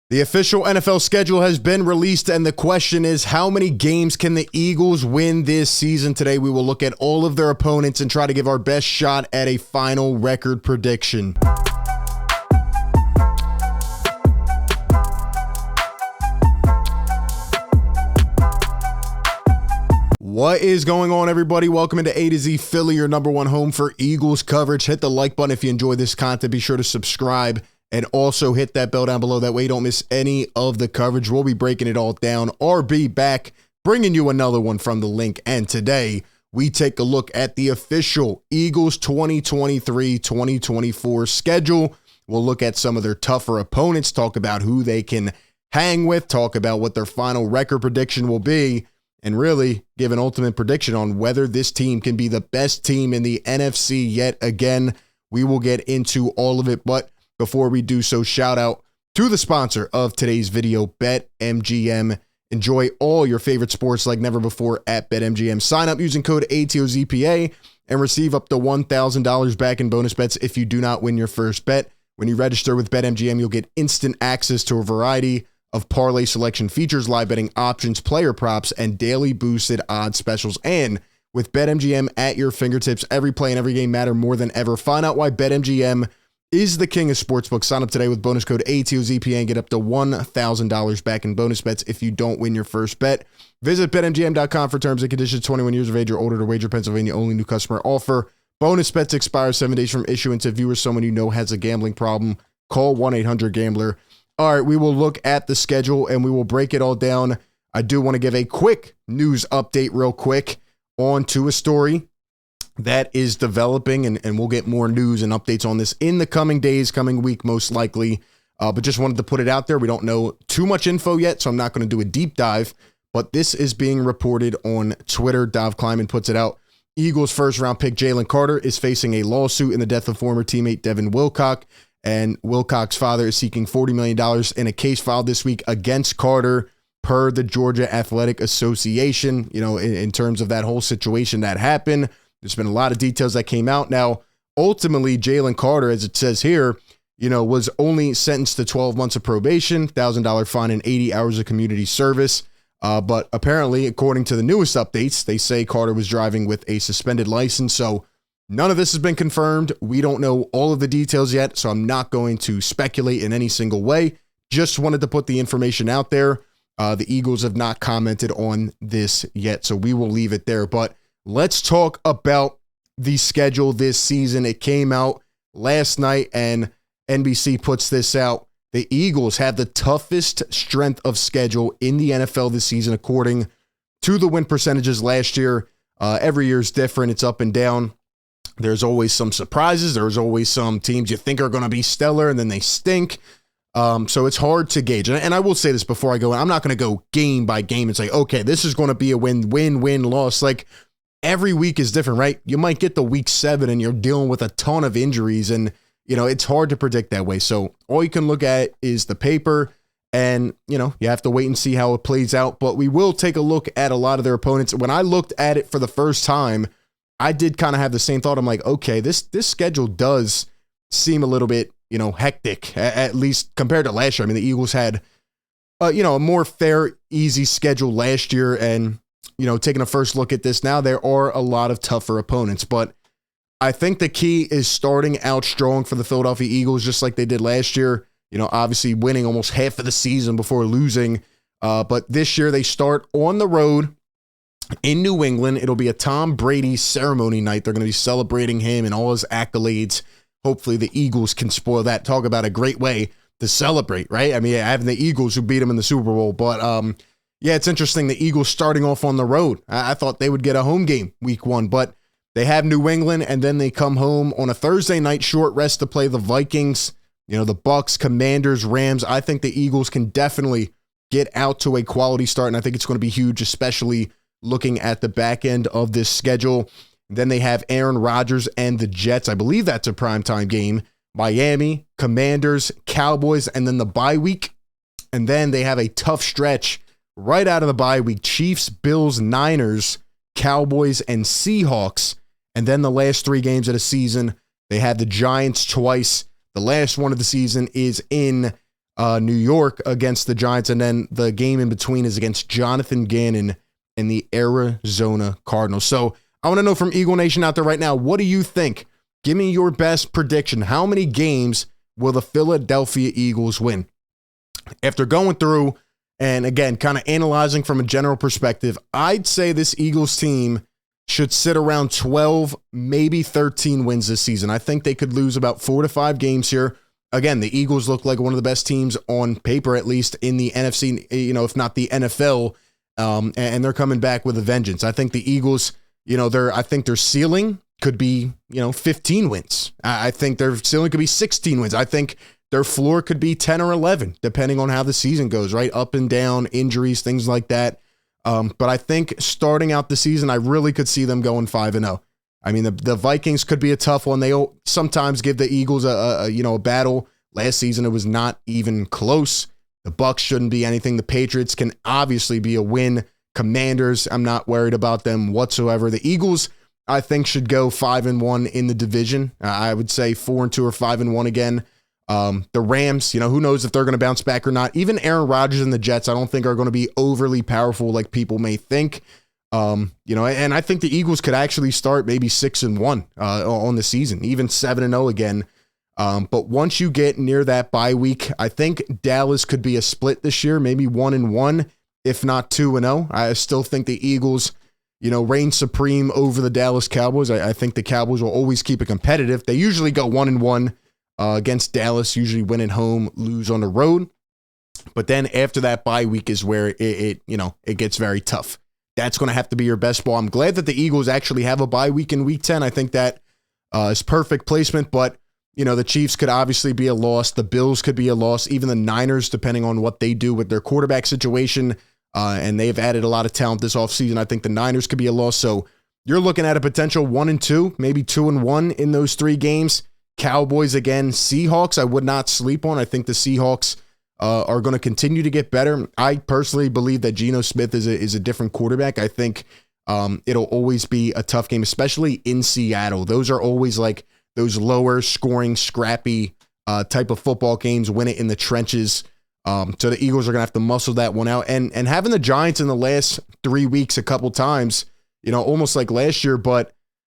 The official NFL schedule has been released, and the question is, how many games can the Eagles win this season? Today, we will look at all of their opponents and try to give our best shot at a final record prediction. What is going on, everybody? Welcome into A to Z Philly, your number one home for Eagles coverage. Hit the like button if you enjoy this content. Be sure to subscribe and also hit that bell down below. That way you don't miss any of the coverage. We'll be breaking it all down. RB back, bringing you another one from the link. And today, we take a look at the official Eagles 2023-2024 schedule. We'll look at some of their tougher opponents, talk about who they can hang with, talk about what their final record prediction will be, and really give an ultimate prediction on whether this team can be the best team in the NFC yet again. We will get into all of it, but before we do so, shout out to the sponsor of today's video, BetMGM. Enjoy all your favorite sports like never before at BetMGM. Sign up using code ATOZPA and receive up to $1,000 back in bonus bets if you do not win your first bet. When you register with BetMGM, you'll get instant access to a variety of parlay selection features, live betting options, player props, and daily boosted odds specials. And with BetMGM at your fingertips, every play and every game matter more than ever. Find out why BetMGM is the king of sportsbooks. Sign up today with bonus code ATOZPA and get up to $1,000 back in bonus bets if you don't win your first bet. Visit BetMGM.com for terms and conditions. 21 years of age or older to wager. Pennsylvania only. New customer offer. Bonus bets expire 7 days from issuance. If you or someone you know has a gambling problem, call 1-800-GAMBLER. All right, we will look at the schedule and we will break it all down. I do want to give a quick news update real quick on to a story that is developing, and we'll get more news and updates on this in the coming days, coming week, most likely. But just wanted to put it out there. We don't know too much info yet, so I'm not going to do a deep dive, but this is being reported on Twitter. Dov Kleiman puts it out. Eagles first-round pick Jalen Carter is facing a lawsuit in the death of former teammate Devin Wilcock. And Wilcock's father is seeking $40 million in a case filed this week against Carter per the Georgia Athletic Association. You know, in terms of that whole situation that happened, there's been a lot of details that came out. Now, ultimately, Jalen Carter, as it says here, you know, was only sentenced to 12 months of probation, $1,000 fine, and 80 hours of community service. But apparently, according to the newest updates, they say Carter was driving with a suspended license. So none of this has been confirmed. We don't know all of the details yet, so I'm not going to speculate in any single way. Just wanted to put the information out there. The Eagles have not commented on this yet, so we will leave it there. But let's talk about the schedule this season. It came out last night, and NBC puts this out. The Eagles have the toughest strength of schedule in the NFL this season, according to the win percentages last year. Every year is different. It's up and down. There's always some surprises. There's always some teams you think are going to be stellar, and then they stink. So it's hard to gauge. And I will say this before I go in. I'm not going to go game by game and say, okay, this is going to be a win, loss. Like, every week is different, right? You might get the week 7 and you're dealing with a ton of injuries, and, you know, it's hard to predict that way. So all you can look at is the paper, and, you know, you have to wait and see how it plays out. But we will take a look at a lot of their opponents. When I looked at it for the first time, I did kind of have the same thought. I'm like, okay, this schedule does seem a little bit, you know, hectic, at least compared to last year. I mean, the Eagles had, you know, a more fair, easy schedule last year. And, you know, taking a first look at this now, there are a lot of tougher opponents. But I think the key is starting out strong for the Philadelphia Eagles, just like they did last year. You know, obviously winning almost half of the season before losing. But this year they start on the road in New England. It'll be a Tom Brady ceremony night. They're going to be celebrating him and all his accolades. Hopefully the Eagles can spoil that. Talk about a great way to celebrate, right? I mean, having the Eagles who beat them in the Super Bowl. But yeah, it's interesting. The Eagles starting off on the road. I thought they would get a home game week 1, but they have New England, and then they come home on a Thursday night short rest to play the Vikings, you know, the Bucks, Commanders, Rams. I think the Eagles can definitely get out to a quality start, and I think it's going to be huge, especially looking at the back end of this schedule. Then they have Aaron Rodgers and the Jets. I believe that's a primetime game. Miami, Commanders, Cowboys, and then the bye week. And then they have a tough stretch right out of the bye week. Chiefs, Bills, Niners, Cowboys, and Seahawks. And then the last 3 games of the season, they have the Giants twice. The last one of the season is in New York against the Giants, and then the game in between is against Jonathan Gannon and the Arizona Cardinals. So I want to know from Eagle Nation out there right now, what do you think? Give me your best prediction. How many games will the Philadelphia Eagles win? After going through and, again, kind of analyzing from a general perspective, I'd say this Eagles team should sit around 12, maybe 13 wins this season. I think they could lose about 4 to 5 games here. Again, the Eagles look like one of the best teams on paper, at least in the NFC, if not the NFL, and they're coming back with a vengeance. I think the Eagles, I think their ceiling could be, 15 wins. I think their ceiling could be 16 wins. I think their floor could be 10 or 11, depending on how the season goes, right? Up and down, injuries, things like that. But I think starting out the season, I really could see them going 5-0. I mean, the Vikings could be a tough one. They sometimes give the Eagles a battle. Last season, it was not even close. The Bucs shouldn't be anything. The Patriots can obviously be a win. Commanders, I'm not worried about them whatsoever. The Eagles, I think, should go 5-1 in the division. I would say 4-2 or 5-1 again. The Rams, who knows if they're going to bounce back or not. Even Aaron Rodgers and the Jets, I don't think are going to be overly powerful like people may think. And I think the Eagles could actually start maybe 6-1 on the season, even 7-0 again. But once you get near that bye week, I think Dallas could be a split this year, maybe 1-1, if not 2-0. I still think the Eagles, reign supreme over the Dallas Cowboys. I think the Cowboys will always keep it competitive. They usually go 1-1 against Dallas, usually win at home, lose on the road. But then after that bye week is where it gets very tough. That's going to have to be your best ball. I'm glad that the Eagles actually have a bye week in week 10. I think that is perfect placement, but the Chiefs could obviously be a loss. The Bills could be a loss. Even the Niners, depending on what they do with their quarterback situation. And they've added a lot of talent this offseason. I think the Niners could be a loss. So you're looking at a potential 1-2, maybe 2-1 in those 3 games. Cowboys again. Seahawks, I would not sleep on. I think the Seahawks are going to continue to get better. I personally believe that Geno Smith is a different quarterback. I think it'll always be a tough game, especially in Seattle. Those are always like those lower scoring, scrappy type of football games, win it in the trenches. So the Eagles are going to have to muscle that one out. And having the Giants in the last 3 weeks a couple times, almost like last year, but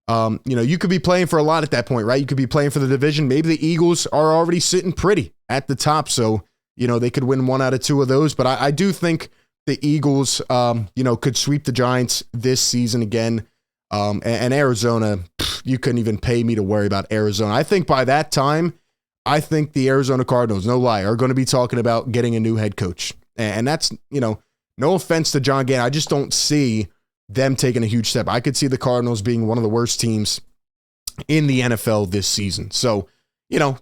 you could be playing for a lot at that point, right? You could be playing for the division. Maybe the Eagles are already sitting pretty at the top. So, they could win 1 out of 2 of those. But I do think the Eagles, could sweep the Giants this season again. And Arizona, you couldn't even pay me to worry about Arizona. I think by that time, I think the Arizona Cardinals, no lie, are going to be talking about getting a new head coach. And that's, no offense to John Gannon. I just don't see them taking a huge step. I could see the Cardinals being one of the worst teams in the NFL this season. So,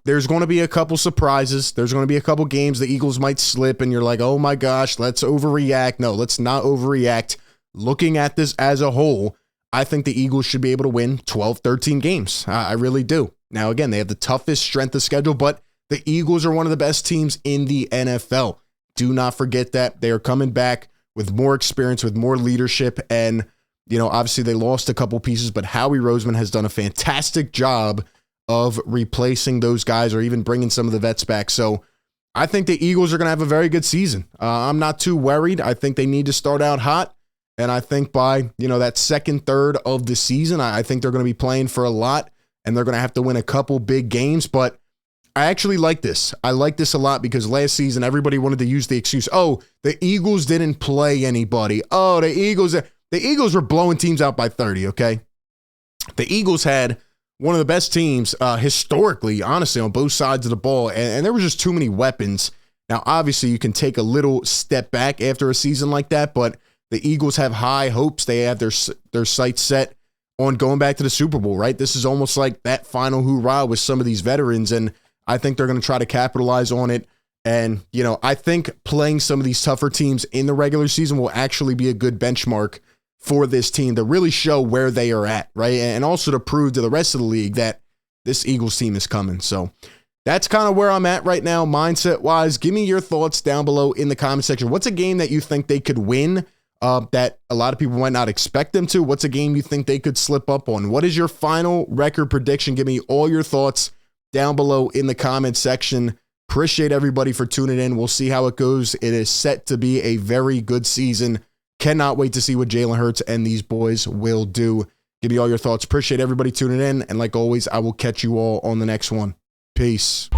there's going to be a couple surprises. There's going to be a couple games the Eagles might slip and you're like, oh my gosh, let's overreact. No, let's not overreact. Looking at this as a whole, I think the Eagles should be able to win 12, 13 games. I really do. Now, again, they have the toughest strength of schedule, but the Eagles are one of the best teams in the NFL. Do not forget that. They are coming back with more experience, with more leadership, and, obviously they lost a couple pieces, but Howie Roseman has done a fantastic job of replacing those guys or even bringing some of the vets back. So I think the Eagles are going to have a very good season. I'm not too worried. I think they need to start out hot. And I think by, that second third of the season, I think they're going to be playing for a lot and they're going to have to win a couple big games. But I actually like this. I like this a lot because last season, everybody wanted to use the excuse, oh, the Eagles didn't play anybody. Oh, the Eagles were blowing teams out by 30, okay? The Eagles had one of the best teams historically, honestly, on both sides of the ball, and there was just too many weapons. Now, obviously, you can take a little step back after a season like that, but the Eagles have high hopes. They have their sights set on going back to the Super Bowl, right? This is almost like that final hoorah with some of these veterans, and I think they're going to try to capitalize on it. And, I think playing some of these tougher teams in the regular season will actually be a good benchmark for this team to really show where they are at, right? And also to prove to the rest of the league that this Eagles team is coming. So that's kind of where I'm at right now, mindset-wise. Give me your thoughts down below in the comment section. What's a game that you think they could win that a lot of people might not expect them to? What's a game you think they could slip up on? What is your final record prediction? Give me all your thoughts down below in the comment section. Appreciate everybody for tuning in. We'll see how it goes. It is set to be a very good season. Cannot wait to see what Jalen Hurts and these boys will do. Give me all your thoughts. Appreciate everybody tuning in. And like always, I will catch you all on the next one. Peace.